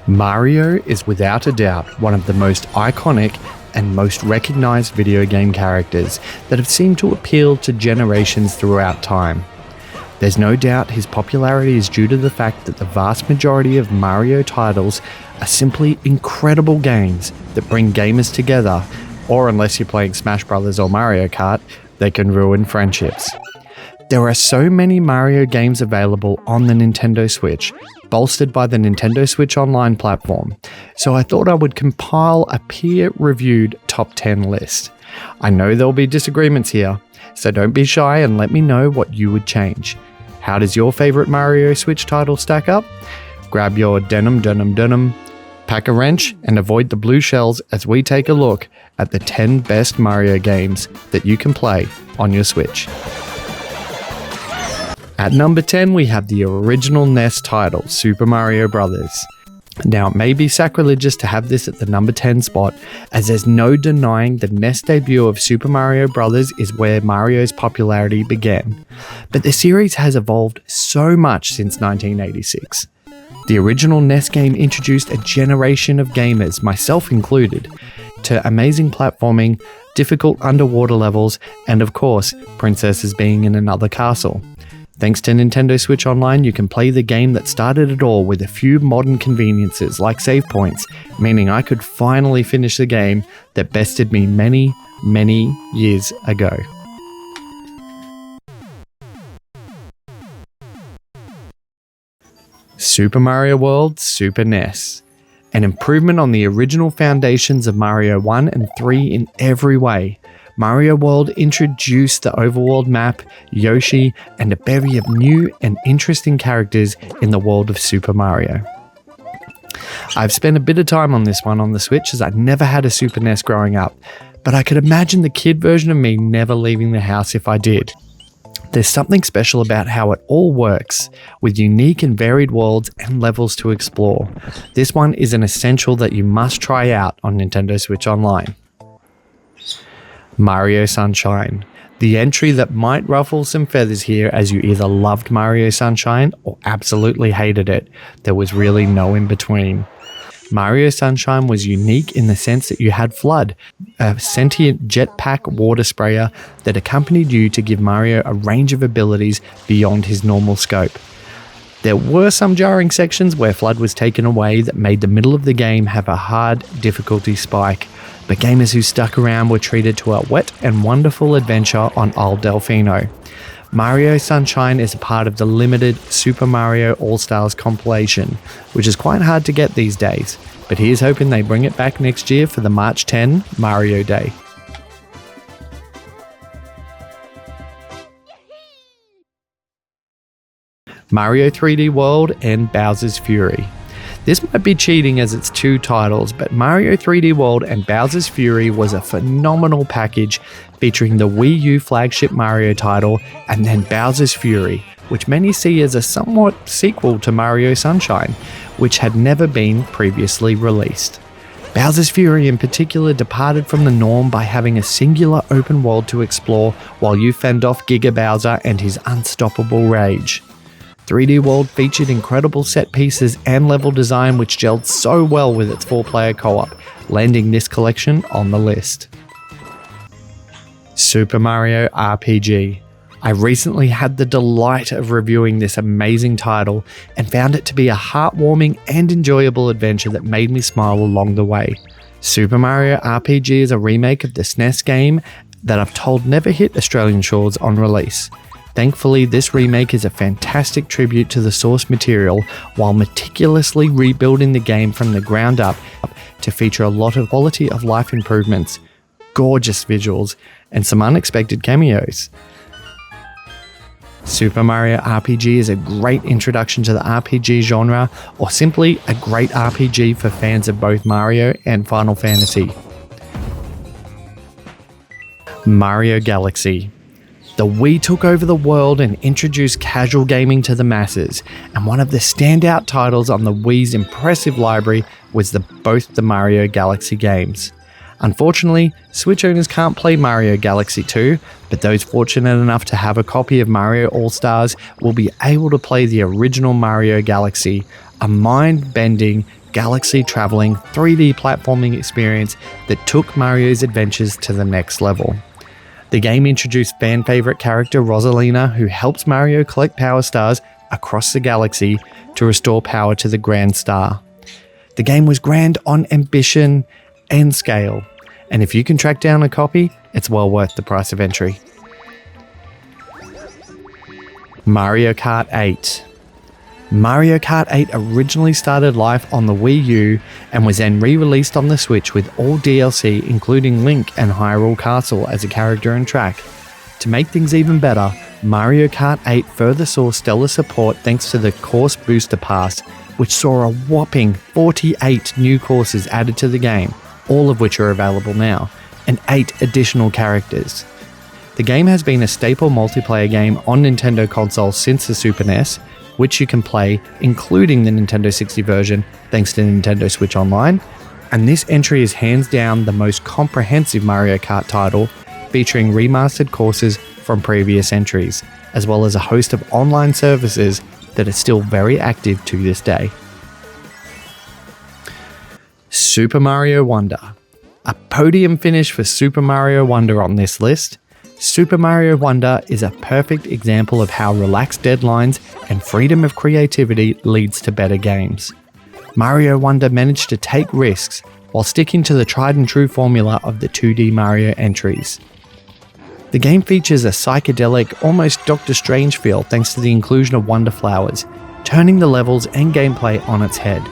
Mario is without a doubt one of the most iconic and most recognized video game characters that have seemed to appeal to generations throughout time. There's no doubt his popularity is due to the fact that the vast majority of Mario titles are simply incredible games that bring gamers together, or unless you're playing Smash Bros. Or Mario Kart, they can ruin friendships. There are so many Mario games available on the Nintendo Switch, bolstered by the Nintendo Switch Online platform, so I thought I would compile a peer-reviewed top 10 list. I know there'll be disagreements here, so don't be shy and let me know what you would change. How does your favorite Mario Switch title stack up? Grab your denim, pack a wrench, and avoid the blue shells as we take a look at the 10 best Mario games that you can play on your Switch. At number 10, we have the original NES title, Super Mario Bros. Now, it may be sacrilegious to have this at the number 10 spot, as there's no denying the NES debut of Super Mario Bros. Is where Mario's popularity began. But the series has evolved so much since 1986. The original NES game introduced a generation of gamers, myself included, to amazing platforming, difficult underwater levels, and of course, princesses being in another castle. Thanks to Nintendo Switch Online, you can play the game that started it all with a few modern conveniences like save points, meaning I could finally finish the game that bested me many, many years ago. Super Mario World Super NES. An improvement on the original foundations of Mario 1 and 3 in every way. Mario World introduced the overworld map, Yoshi, and a bevy of new and interesting characters in the world of Super Mario. I've spent a bit of time on this one on the Switch as I never had a Super NES growing up, but I could imagine the kid version of me never leaving the house if I did. There's something special about how it all works, with unique and varied worlds and levels to explore. This one is an essential that you must try out on Nintendo Switch Online. Mario Sunshine. The entry that might ruffle some feathers here, as you either loved Mario Sunshine or absolutely hated it. There was really no in between. Mario Sunshine was unique in the sense that you had FLUDD, a sentient jetpack water sprayer that accompanied you to give Mario a range of abilities beyond his normal scope. There were some jarring sections where FLUDD was taken away that made the middle of the game have a hard difficulty spike, but gamers who stuck around were treated to a wet and wonderful adventure on Isle Delfino. Mario Sunshine is a part of the limited Super Mario All-Stars compilation, which is quite hard to get these days, but here's hoping they bring it back next year for the March 10 Mario Day. Mario 3D World and Bowser's Fury. This might be cheating as it's two titles, but Mario 3D World and Bowser's Fury was a phenomenal package featuring the Wii U flagship Mario title and then Bowser's Fury, which many see as a somewhat sequel to Mario Sunshine, which had never been previously released. Bowser's Fury in particular departed from the norm by having a singular open world to explore while you fend off Giga Bowser and his unstoppable rage. 3D World featured incredible set pieces and level design which gelled so well with its 4-player co-op, landing this collection on the list. Super Mario RPG. I recently had the delight of reviewing this amazing title and found it to be a heartwarming and enjoyable adventure that made me smile along the way. Super Mario RPG is a remake of the SNES game that I've told never hit Australian shores on release. Thankfully, this remake is a fantastic tribute to the source material while meticulously rebuilding the game from the ground up to feature a lot of quality of life improvements, gorgeous visuals, and some unexpected cameos. Super Mario RPG is a great introduction to the RPG genre, or simply a great RPG for fans of both Mario and Final Fantasy. Mario Galaxy. The Wii took over the world and introduced casual gaming to the masses, and one of the standout titles on the Wii's impressive library was both the Mario Galaxy games. Unfortunately, Switch owners can't play Mario Galaxy 2, but those fortunate enough to have a copy of Mario All-Stars will be able to play the original Mario Galaxy, a mind-bending, galaxy-traveling 3D platforming experience that took Mario's adventures to the next level. The game introduced fan-favorite character Rosalina, who helps Mario collect power stars across the galaxy to restore power to the Grand Star. The game was grand on ambition and scale, and if you can track down a copy, it's well worth the price of entry. Mario Kart 8. Mario Kart 8 originally started life on the Wii U and was then re-released on the Switch with all DLC, including Link and Hyrule Castle as a character and track. To make things even better, Mario Kart 8 further saw stellar support thanks to the Course Booster Pass, which saw a whopping 48 new courses added to the game, all of which are available now, and 8 additional characters. The game has been a staple multiplayer game on Nintendo consoles since the Super NES, which you can play, including the Nintendo 60 version, thanks to Nintendo Switch Online, and this entry is hands down the most comprehensive Mario Kart title, featuring remastered courses from previous entries, as well as a host of online services that are still very active to this day. Super Mario Wonder. A podium finish for Super Mario Wonder on this list. Super Mario Wonder is a perfect example of how relaxed deadlines and freedom of creativity leads to better games. Mario Wonder managed to take risks while sticking to the tried and true formula of the 2D Mario entries. The game features a psychedelic, almost Doctor Strange feel thanks to the inclusion of Wonder Flowers, turning the levels and gameplay on its head.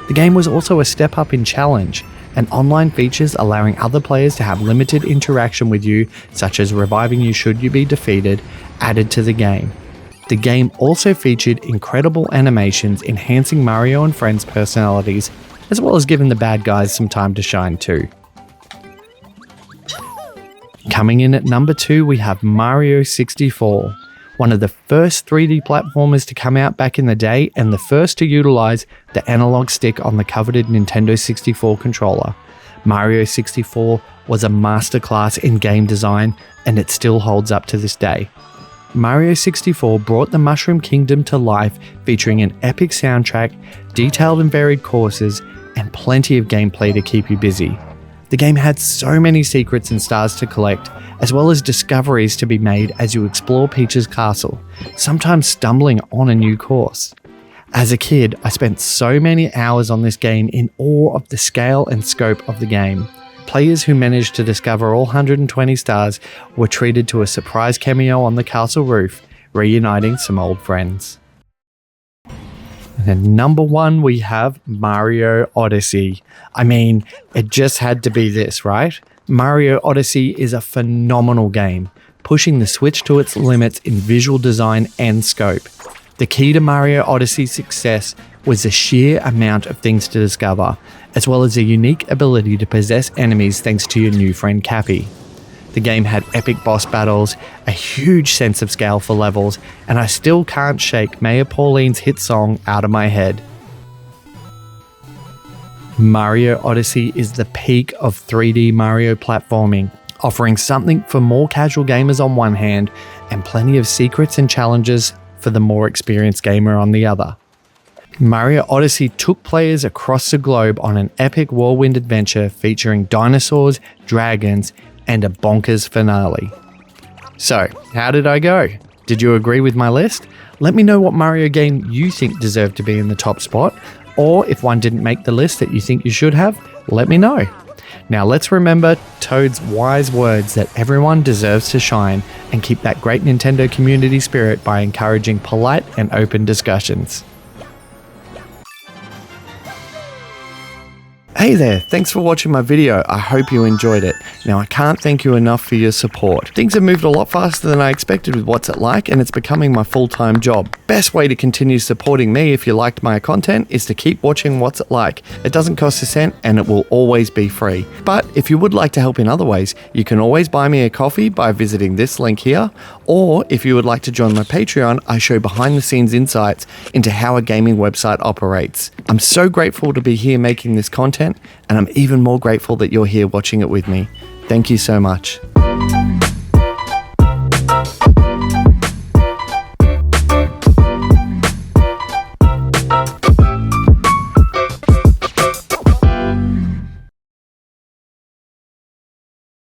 The game was also a step up in challenge, and online features allowing other players to have limited interaction with you, such as reviving you should you be defeated, added to the game. The game also featured incredible animations enhancing Mario and friends' personalities, as well as giving the bad guys some time to shine too. Coming in at number 2, we have Mario 64, one of the first 3D platformers to come out back in the day and the first to utilize the analog stick on the coveted Nintendo 64 controller. Mario 64 was a masterclass in game design, and it still holds up to this day. Mario 64 brought the Mushroom Kingdom to life, featuring an epic soundtrack, detailed and varied courses, and plenty of gameplay to keep you busy. The game had so many secrets and stars to collect, as well as discoveries to be made as you explore Peach's castle, sometimes stumbling on a new course. As a kid, I spent so many hours on this game in awe of the scale and scope of the game. Players who managed to discover all 120 stars were treated to a surprise cameo on the castle roof, reuniting some old friends. And then number 1, we have Mario Odyssey. I mean, it just had to be this, right? Mario Odyssey is a phenomenal game, pushing the Switch to its limits in visual design and scope. The key to Mario Odyssey's success was the sheer amount of things to discover, as well as a unique ability to possess enemies thanks to your new friend Cappy. The game had epic boss battles, a huge sense of scale for levels, and I still can't shake Mayor Pauline's hit song out of my head. Mario Odyssey is the peak of 3D Mario platforming, offering something for more casual gamers on one hand, and plenty of secrets and challenges for the more experienced gamer on the other. Mario Odyssey took players across the globe on an epic whirlwind adventure featuring dinosaurs, dragons, and a bonkers finale. So, how did I go? Did you agree with my list? Let me know what Mario game you think deserved to be in the top spot, or if one didn't make the list that you think you should have, let me know. Now let's remember Toad's wise words that everyone deserves to shine and keep that great Nintendo community spirit by encouraging polite and open discussions. Hey there, thanks for watching my video. I hope you enjoyed it. Now I can't thank you enough for your support. Things have moved a lot faster than I expected with What's It Like, and it's becoming my full-time job. Best way to continue supporting me if you liked my content is to keep watching What's It Like. It doesn't cost a cent and it will always be free. But if you would like to help in other ways, you can always buy me a coffee by visiting this link here, or if you would like to join my Patreon, I show behind the scenes insights into how a gaming website operates. I'm so grateful to be here making this content, and I'm even more grateful that you're here watching it with me. Thank you so much.